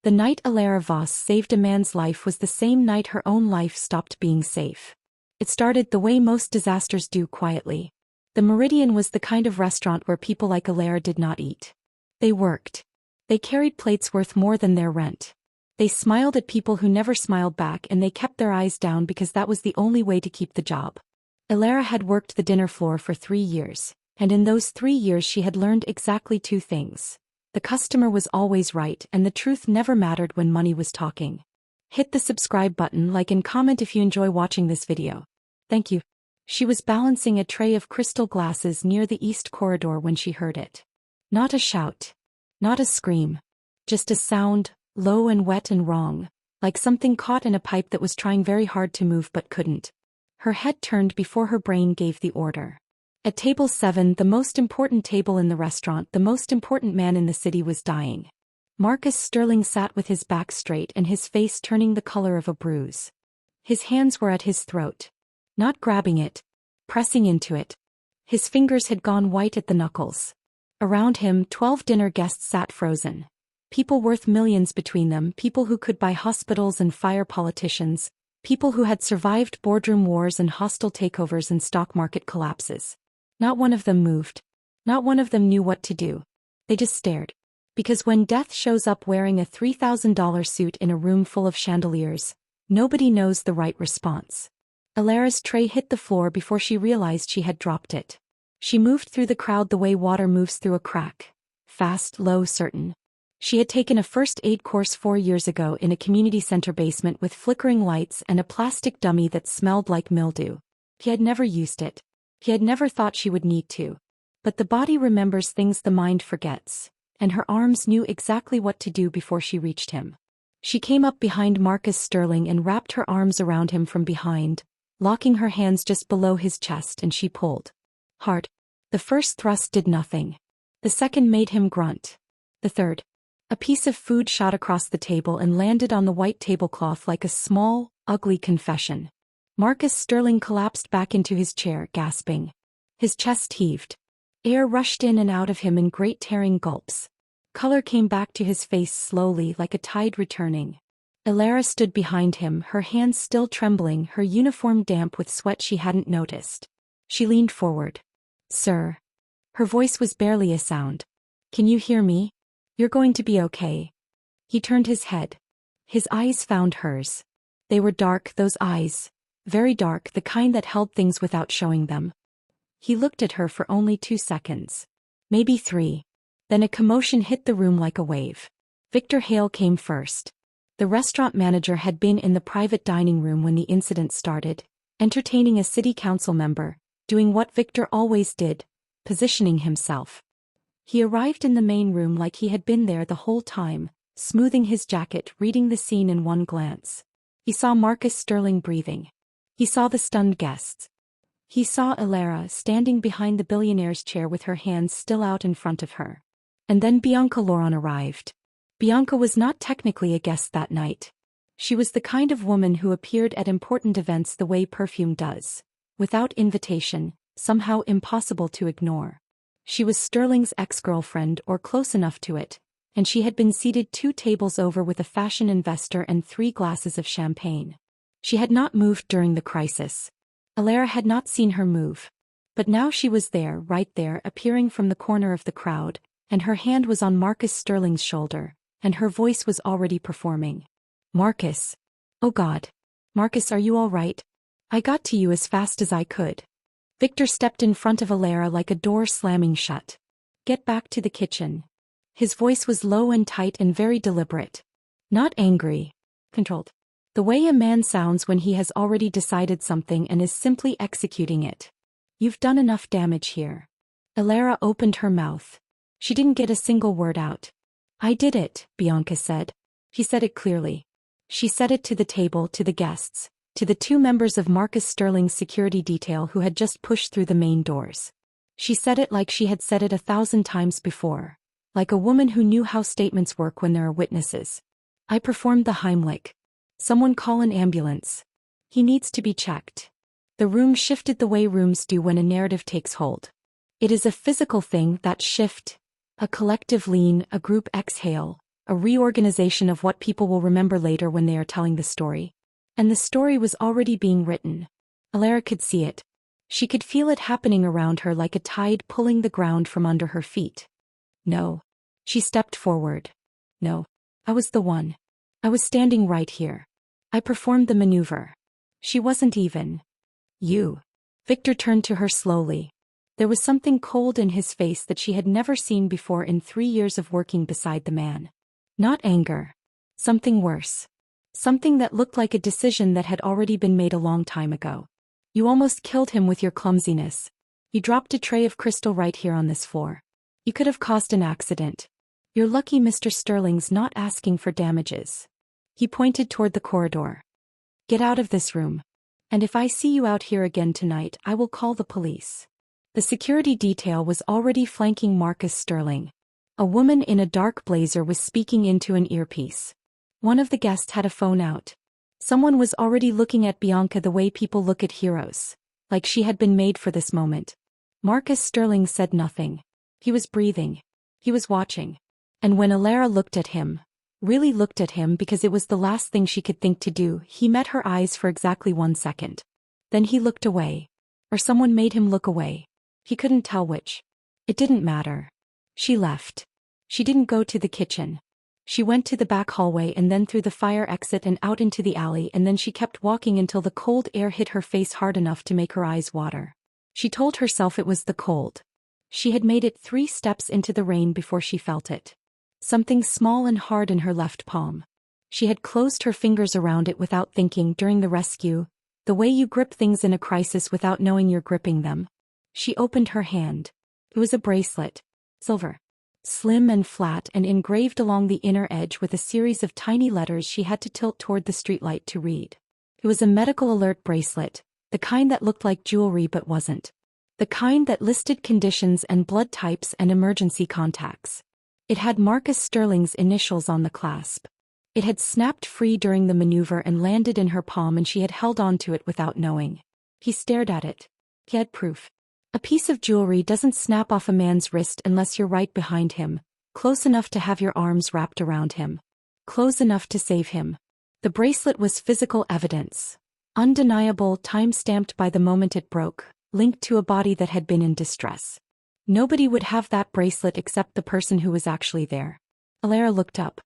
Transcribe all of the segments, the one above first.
The night Elara Voss saved a man's life was the same night her own life stopped being safe. It started the way most disasters do, quietly. The Meridian was the kind of restaurant where people like Elara did not eat. They worked. They carried plates worth more than their rent. They smiled at people who never smiled back, and they kept their eyes down because that was the only way to keep the job. Elara had worked the dinner floor for 3 years, and in those 3 years she had learned exactly 2 things. The customer was always right, and the truth never mattered when money was talking. Hit the subscribe button, like and comment if you enjoy watching this video. Thank you. She was balancing a tray of crystal glasses near the east corridor when she heard it. Not a shout. Not a scream. Just a sound, low and wet and wrong, like something caught in a pipe that was trying very hard to move but couldn't. Her head turned before her brain gave the order. At table 7, the most important table in the restaurant, the most important man in the city was dying. Marcus Sterling sat with his back straight and his face turning the color of a bruise. His hands were at his throat. Not grabbing it. Pressing into it. His fingers had gone white at the knuckles. Around him, 12 dinner guests sat frozen. People worth millions between them, people who could buy hospitals and fire politicians, people who had survived boardroom wars and hostile takeovers and stock market collapses. Not one of them moved. Not one of them knew what to do. They just stared. Because when death shows up wearing a $3,000 suit in a room full of chandeliers, nobody knows the right response. Elara's tray hit the floor before she realized she had dropped it. She moved through the crowd the way water moves through a crack. Fast, low, certain. She had taken a first aid course 4 years ago in a community center basement with flickering lights and a plastic dummy that smelled like mildew. He had never used it. He had never thought she would need to. But the body remembers things the mind forgets, and her arms knew exactly what to do before she reached him. She came up behind Marcus Sterling and wrapped her arms around him from behind, locking her hands just below his chest, and she pulled. Hard. The first thrust did nothing. The second made him grunt. The third. A piece of food shot across the table and landed on the white tablecloth like a small, ugly confession. Marcus Sterling collapsed back into his chair, gasping. His chest heaved. Air rushed in and out of him in great tearing gulps. Color came back to his face slowly, like a tide returning. Elara stood behind him, her hands still trembling, her uniform damp with sweat she hadn't noticed. She leaned forward. Sir. Her voice was barely a sound. Can you hear me? You're going to be okay. He turned his head. His eyes found hers. They were dark, those eyes. Very dark, the kind that held things without showing them. He looked at her for only 2 seconds. Maybe 3. Then a commotion hit the room like a wave. Victor Hale came first. The restaurant manager had been in the private dining room when the incident started, entertaining a city council member, doing what Victor always did, positioning himself. He arrived in the main room like he had been there the whole time, smoothing his jacket, reading the scene in one glance. He saw Marcus Sterling breathing. He saw the stunned guests. He saw Elara standing behind the billionaire's chair with her hands still out in front of her. And then Bianca Loron arrived. Bianca was not technically a guest that night. She was the kind of woman who appeared at important events the way perfume does, without invitation, somehow impossible to ignore. She was Sterling's ex-girlfriend, or close enough to it, and she had been seated 2 tables over with a fashion investor and 3 glasses of champagne. She had not moved during the crisis. Elara had not seen her move. But now she was there, right there, appearing from the corner of the crowd, and her hand was on Marcus Sterling's shoulder, and her voice was already performing. Marcus. Oh God. Marcus, are you all right? I got to you as fast as I could. Victor stepped in front of Elara like a door slamming shut. Get back to the kitchen. His voice was low and tight and very deliberate. Not angry. Controlled. The way a man sounds when he has already decided something and is simply executing it. You've done enough damage here. Elara opened her mouth. She didn't get a single word out. I did it, Bianca said. She said it clearly. She said it to the table, to the guests, to the 2 members of Marcus Sterling's security detail who had just pushed through the main doors. She said it like she had said it 1,000 times before, like a woman who knew how statements work when there are witnesses. I performed the Heimlich. Someone call an ambulance. He needs to be checked. The room shifted the way rooms do when a narrative takes hold. It is a physical thing, that shift, a collective lean, a group exhale, A reorganization of what people will remember later when they are telling the story. And the story was already being written. Elara could see it. She could feel it happening around her like a tide pulling the ground from under her feet. No. She stepped forward. No. I was the one. I was standing right here. I performed the maneuver. She wasn't even. You. Victor turned to her slowly. There was something cold in his face that she had never seen before in 3 years of working beside the man. Not anger. Something worse. Something that looked like a decision that had already been made a long time ago. You almost killed him with your clumsiness. You dropped a tray of crystal right here on this floor. You could have caused an accident. You're lucky Mr. Sterling's not asking for damages. He pointed toward the corridor. Get out of this room. And if I see you out here again tonight, I will call the police. The security detail was already flanking Marcus Sterling. A woman in a dark blazer was speaking into an earpiece. One of the guests had a phone out. Someone was already looking at Bianca the way people look at heroes, like she had been made for this moment. Marcus Sterling said nothing. He was breathing. He was watching. And when Elara looked at him, really looked at him because it was the last thing she could think to do, he met her eyes for exactly 1 second. Then he looked away. Or someone made him look away. He couldn't tell which. It didn't matter. She left. She didn't go to the kitchen. She went to the back hallway and then through the fire exit and out into the alley, and then she kept walking until the cold air hit her face hard enough to make her eyes water. She told herself it was the cold. She had made it 3 steps into the rain before she felt it. Something small and hard in her left palm. She had closed her fingers around it without thinking during the rescue, the way you grip things in a crisis without knowing you're gripping them. She opened her hand. It was a bracelet. Silver. Slim and flat and engraved along the inner edge with a series of tiny letters she had to tilt toward the streetlight to read. It was a medical alert bracelet, the kind that looked like jewelry but wasn't. The kind that listed conditions and blood types and emergency contacts. It had Marcus Sterling's initials on the clasp. It had snapped free during the maneuver and landed in her palm, and she had held on to it without knowing. He stared at it. He had proof. A piece of jewelry doesn't snap off a man's wrist unless you're right behind him, close enough to have your arms wrapped around him. Close enough to save him. The bracelet was physical evidence. Undeniable, time-stamped by the moment it broke, linked to a body that had been in distress. Nobody would have that bracelet except the person who was actually there. Elara looked up.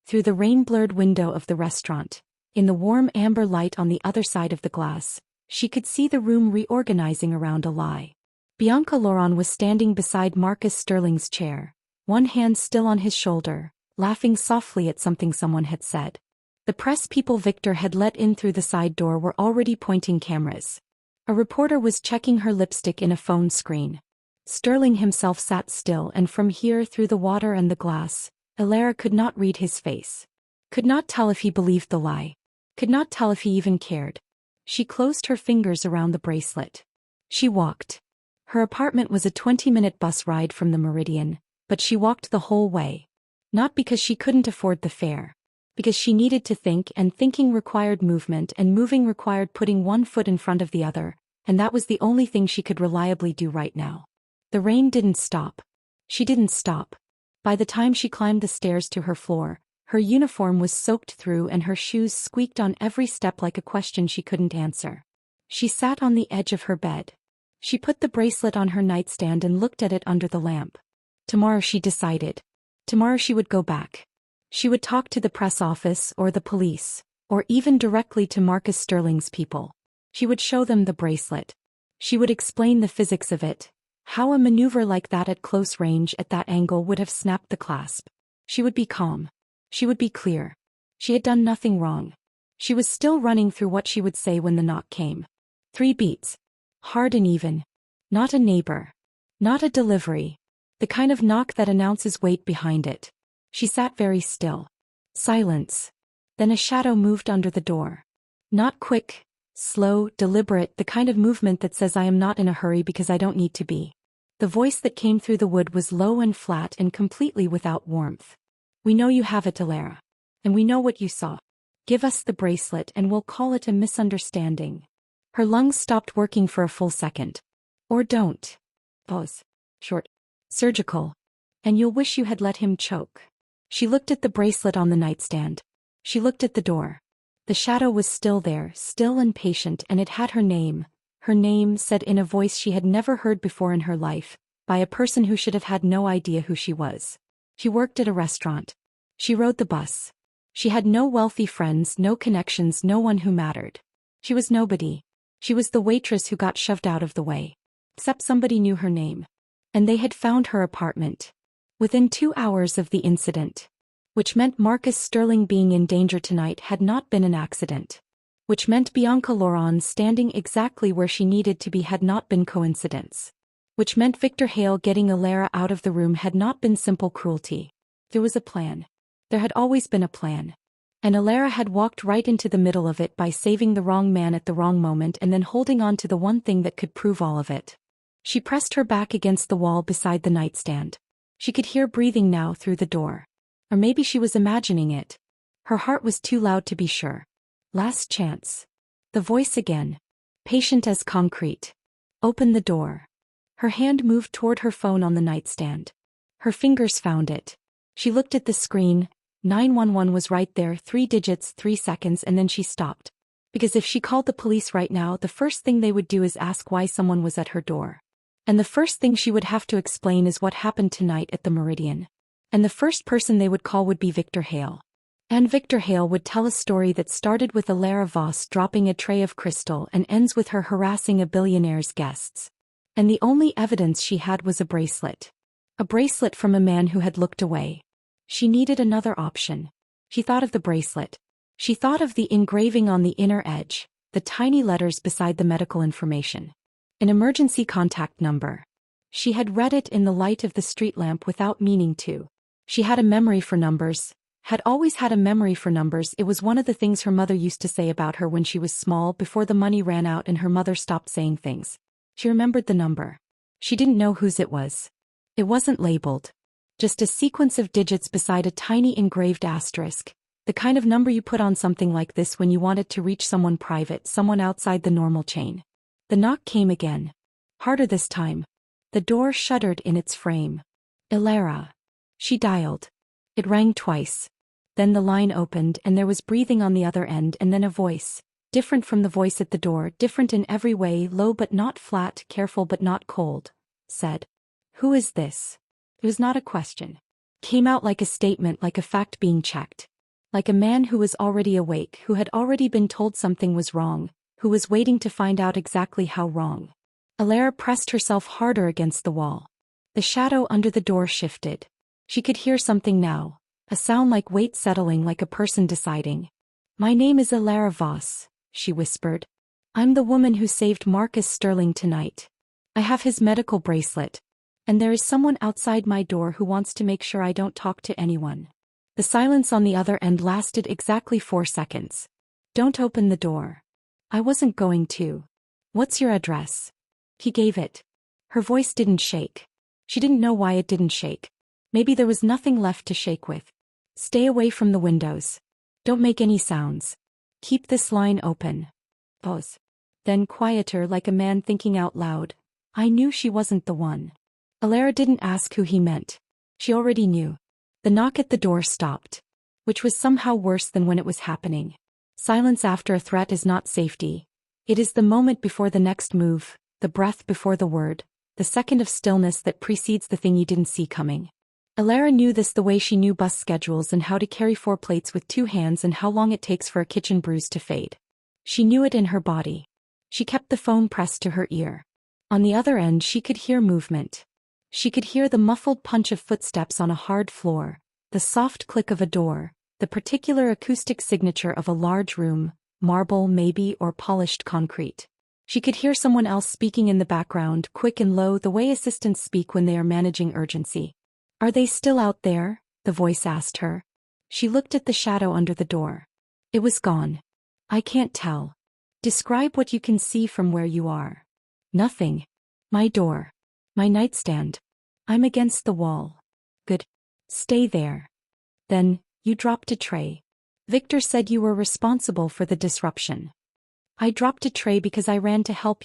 Through the rain-blurred window of the restaurant, in the warm amber light on the other side of the glass, she could see the room reorganizing around a lie. Bianca Laurent was standing beside Marcus Sterling's chair, one hand still on his shoulder, laughing softly at something someone had said. The press people Victor had let in through the side door were already pointing cameras. A reporter was checking her lipstick in a phone screen. Sterling himself sat still, and from here through the water and the glass, Elara could not read his face. Could not tell if he believed the lie. Could not tell if he even cared. She closed her fingers around the bracelet. She walked. Her apartment was a 20-minute bus ride from the Meridian, but she walked the whole way. Not because she couldn't afford the fare. Because she needed to think, and thinking required movement, and moving required putting one foot in front of the other, and that was the only thing she could reliably do right now. The rain didn't stop. She didn't stop. By the time she climbed the stairs to her floor, her uniform was soaked through and her shoes squeaked on every step like a question she couldn't answer. She sat on the edge of her bed. She put the bracelet on her nightstand and looked at it under the lamp. Tomorrow, she decided. Tomorrow she would go back. She would talk to the press office or the police, or even directly to Marcus Sterling's people. She would show them the bracelet. She would explain the physics of it, how a maneuver like that at close range at that angle would have snapped the clasp. She would be calm. She would be clear. She had done nothing wrong. She was still running through what she would say when the knock came. 3 beats. Hard and even. Not a neighbor. Not a delivery. The kind of knock that announces weight behind it. She sat very still. Silence. Then a shadow moved under the door. Not quick, slow, deliberate, the kind of movement that says I am not in a hurry because I don't need to be. The voice that came through the wood was low and flat and completely without warmth. We know you have it, Elara. And we know what you saw. Give us the bracelet and we'll call it a misunderstanding. Her lungs stopped working for a full second. Or don't. Pause. Short. Surgical. And you'll wish you had let him choke. She looked at the bracelet on the nightstand. She looked at the door. The shadow was still there, still and patient, and it had her name. Her name, said in a voice she had never heard before in her life, by a person who should have had no idea who she was. She worked at a restaurant. She rode the bus. She had no wealthy friends, no connections, no one who mattered. She was nobody. She was the waitress who got shoved out of the way. Except somebody knew her name. And they had found her apartment. Within 2 hours of the incident. Which meant Marcus Sterling being in danger tonight had not been an accident. Which meant Bianca Laurent standing exactly where she needed to be had not been coincidence. Which meant Victor Hale getting Elara out of the room had not been simple cruelty. There was a plan. There had always been a plan. And Elara had walked right into the middle of it by saving the wrong man at the wrong moment and then holding on to the one thing that could prove all of it. She pressed her back against the wall beside the nightstand. She could hear breathing now through the door. Or maybe she was imagining it. Her heart was too loud to be sure. Last chance. The voice again. Patient as concrete. Open the door. Her hand moved toward her phone on the nightstand. Her fingers found it. She looked at the screen. 911 was right there, 3 digits, 3 seconds, and then she stopped. Because if she called the police right now, the first thing they would do is ask why someone was at her door. And the first thing she would have to explain is what happened tonight at the Meridian. And the first person they would call would be Victor Hale. And Victor Hale would tell a story that started with Elara Voss dropping a tray of crystal and ends with her harassing a billionaire's guests. And the only evidence she had was a bracelet. A bracelet from a man who had looked away. She needed another option. She thought of the bracelet. She thought of the engraving on the inner edge, the tiny letters beside the medical information. An emergency contact number. She had read it in the light of the street lamp without meaning to. She had a memory for numbers. Had always had a memory for numbers. It was one of the things her mother used to say about her when she was small before the money ran out and her mother stopped saying things. She remembered the number. She didn't know whose it was. It wasn't labeled. Just a sequence of digits beside a tiny engraved asterisk. The kind of number you put on something like this when you wanted to reach someone private, someone outside the normal chain. The knock came again. Harder this time. The door shuddered in its frame. Elara. She dialed. It rang twice. Then the line opened and there was breathing on the other end and then a voice. Different from the voice at the door, different in every way, low but not flat, careful but not cold. Said. Who is this? It was not a question. Came out like a statement, like a fact being checked. Like a man who was already awake, who had already been told something was wrong, who was waiting to find out exactly how wrong. Elara pressed herself harder against the wall. The shadow under the door shifted. She could hear something now, a sound like weight settling, like a person deciding. My name is Elara Voss, she whispered. I'm the woman who saved Marcus Sterling tonight. I have his medical bracelet. And there is someone outside my door who wants to make sure I don't talk to anyone. The silence on the other end lasted exactly 4 seconds. Don't open the door. I wasn't going to. What's your address? He gave it. Her voice didn't shake. She didn't know why it didn't shake. Maybe there was nothing left to shake with. Stay away from the windows. Don't make any sounds. Keep this line open. Pause. Then quieter, like a man thinking out loud. I knew she wasn't the one. Elara didn't ask who he meant. She already knew. The knock at the door stopped. Which was somehow worse than when it was happening. Silence after a threat is not safety. It is the moment before the next move, the breath before the word, the second of stillness that precedes the thing you didn't see coming. Elara knew this the way she knew bus schedules and how to carry 4 plates with 2 hands and how long it takes for a kitchen bruise to fade. She knew it in her body. She kept the phone pressed to her ear. On the other end she could hear movement. She could hear the muffled punch of footsteps on a hard floor, the soft click of a door, the particular acoustic signature of a large room, marble maybe or polished concrete. She could hear someone else speaking in the background, quick and low, the way assistants speak when they are managing urgency. Are they still out there? The voice asked her. She looked at the shadow under the door. It was gone. I can't tell. Describe what you can see from where you are. Nothing. My door. My nightstand. I'm against the wall. Good. Stay there. Then, you dropped a tray. Victor said you were responsible for the disruption. I dropped a tray because I ran to help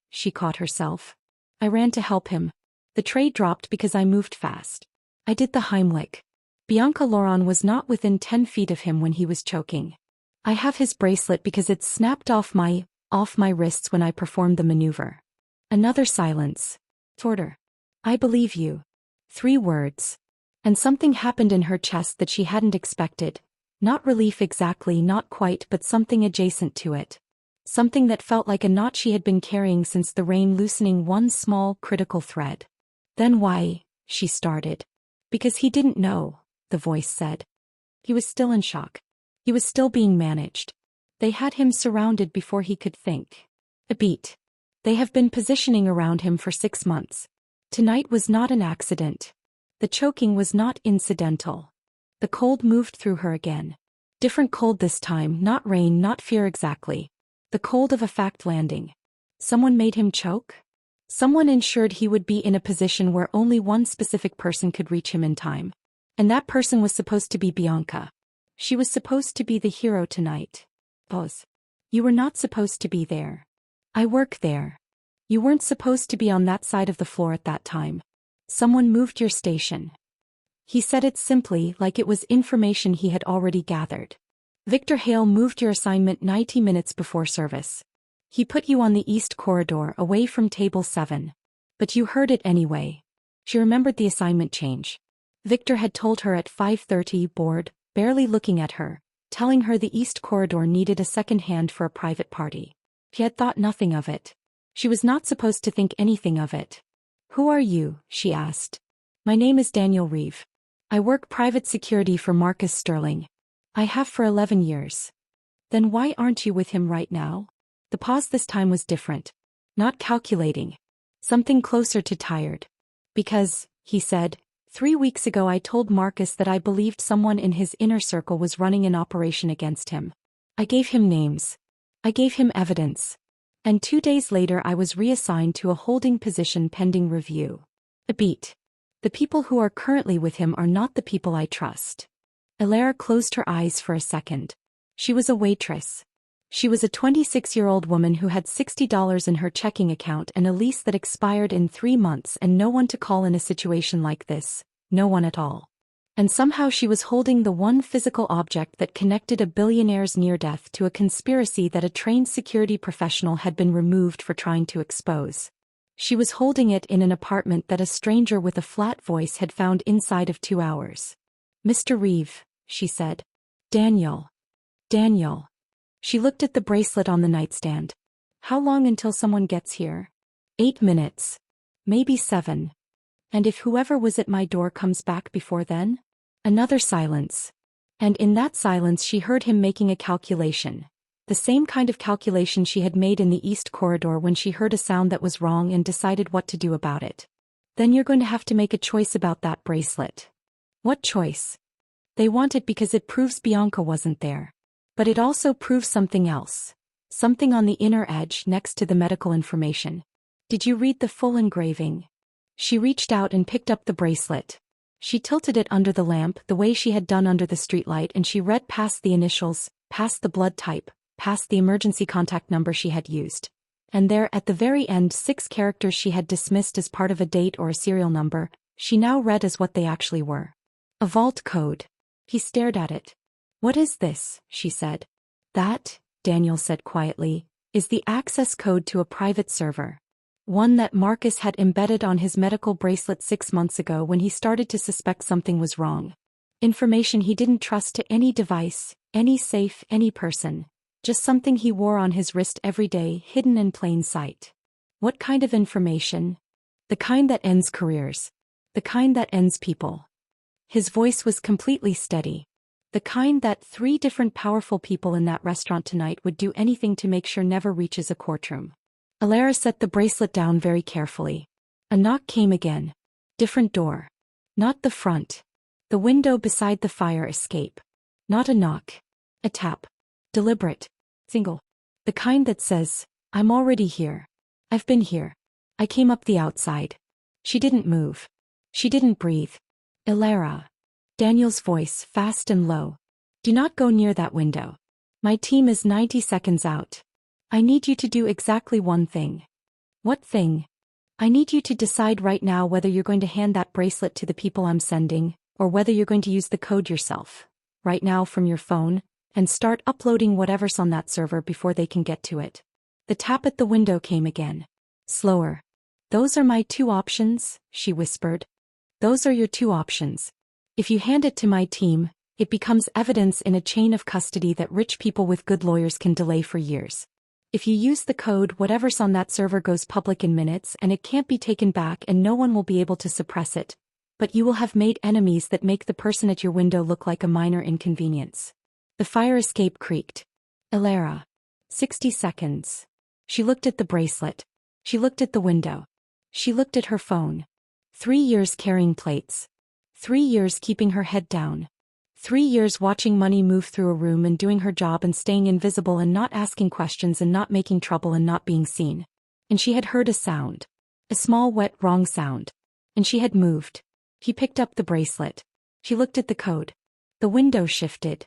she caught herself. I ran to help him. The tray dropped because I moved fast. I did the Heimlich. Bianca Lauren was not within 10 feet of him when he was choking. I have his bracelet because it snapped off my wrists when I performed the maneuver. Another silence. Torter. I believe you. 3 words. And something happened in her chest that she hadn't expected. Not relief exactly, not quite, but something adjacent to it. Something that felt like a knot she had been carrying since the rain, loosening one small, critical thread. Then why? She started. Because he didn't know, the voice said. He was still in shock. He was still being managed. They had him surrounded before he could think. A beat. They have been positioning around him for 6 months. Tonight was not an accident. The choking was not incidental. The cold moved through her again. Different cold this time, not rain, not fear exactly. The cold of a fact landing. Someone made him choke? Someone ensured he would be in a position where only one specific person could reach him in time. And that person was supposed to be Bianca. She was supposed to be the hero tonight. Pause. You were not supposed to be there. I work there. You weren't supposed to be on that side of the floor at that time. Someone moved your station. He said it simply, like it was information he had already gathered. Victor Hale moved your assignment 90 minutes before service. He put you on the east corridor away from table 7. But you heard it anyway. She remembered the assignment change. Victor had told her at 5:30, bored, barely looking at her, telling her the east corridor needed a second hand for a private party. She had thought nothing of it. She was not supposed to think anything of it. Who are you? She asked. My name is Daniel Reeve. I work private security for Marcus Sterling. I have for 11 years. Then why aren't you with him right now? The pause this time was different. Not calculating. Something closer to tired. Because, he said, 3 weeks ago I told Marcus that I believed someone in his inner circle was running an operation against him. I gave him names. I gave him evidence. And 2 days later I was reassigned to a holding position pending review. A beat. The people who are currently with him are not the people I trust. Elara closed her eyes for a second. She was a waitress. She was a 26-year-old woman who had $60 in her checking account and a lease that expired in 3 months, and no one to call in a situation like this, no one at all. And somehow she was holding the one physical object that connected a billionaire's near-death to a conspiracy that a trained security professional had been removed for trying to expose. She was holding it in an apartment that a stranger with a flat voice had found inside of 2 hours. Mr. Reeve, she said. Daniel. Daniel. She looked at the bracelet on the nightstand. How long until someone gets here? 8 minutes. Maybe 7. And if whoever was at my door comes back before then? Another silence. And in that silence she heard him making a calculation. The same kind of calculation she had made in the east corridor when she heard a sound that was wrong and decided what to do about it. Then you're going to have to make a choice about that bracelet. What choice? They want it because it proves Bianca wasn't there. But it also proves something else. Something on the inner edge next to the medical information. Did you read the full engraving? She reached out and picked up the bracelet. She tilted it under the lamp the way she had done under the streetlight, and she read past the initials, past the blood type, past the emergency contact number she had used. And there at the very end 6 characters she had dismissed as part of a date or a serial number, she now read as what they actually were. A vault code. He stared at it. What is this? She said. That, Daniel said quietly, is the access code to a private server. One that Marcus had embedded on his medical bracelet 6 months ago when he started to suspect something was wrong. Information he didn't trust to any device, any safe, any person. Just something he wore on his wrist every day, hidden in plain sight. What kind of information? The kind that ends careers. The kind that ends people. His voice was completely steady. The kind that 3 different powerful people in that restaurant tonight would do anything to make sure never reaches a courtroom. Elara set the bracelet down very carefully. A knock came again. Different door. Not the front. The window beside the fire escape. Not a knock. A tap. Deliberate. Single. The kind that says, I'm already here. I've been here. I came up the outside. She didn't move. She didn't breathe. Elara. Daniel's voice, fast and low. Do not go near that window. My team is 90 seconds out. I need you to do exactly one thing. What thing? I need you to decide right now whether you're going to hand that bracelet to the people I'm sending, or whether you're going to use the code yourself, right now from your phone, and start uploading whatever's on that server before they can get to it. The tap at the window came again. Slower. Those are my 2 options, she whispered. Those are your 2 options. If you hand it to my team, it becomes evidence in a chain of custody that rich people with good lawyers can delay for years. If you use the code, whatever's on that server goes public in minutes and it can't be taken back and no one will be able to suppress it. But you will have made enemies that make the person at your window look like a minor inconvenience. The fire escape creaked. Elara. 60 seconds. She looked at the bracelet. She looked at the window. She looked at her phone. 3 years carrying plates. 3 years keeping her head down. 3 years watching money move through a room and doing her job and staying invisible and not asking questions and not making trouble and not being seen. And she had heard a sound. A small wet wrong sound. And she had moved. He picked up the bracelet. She looked at the code. The window shifted.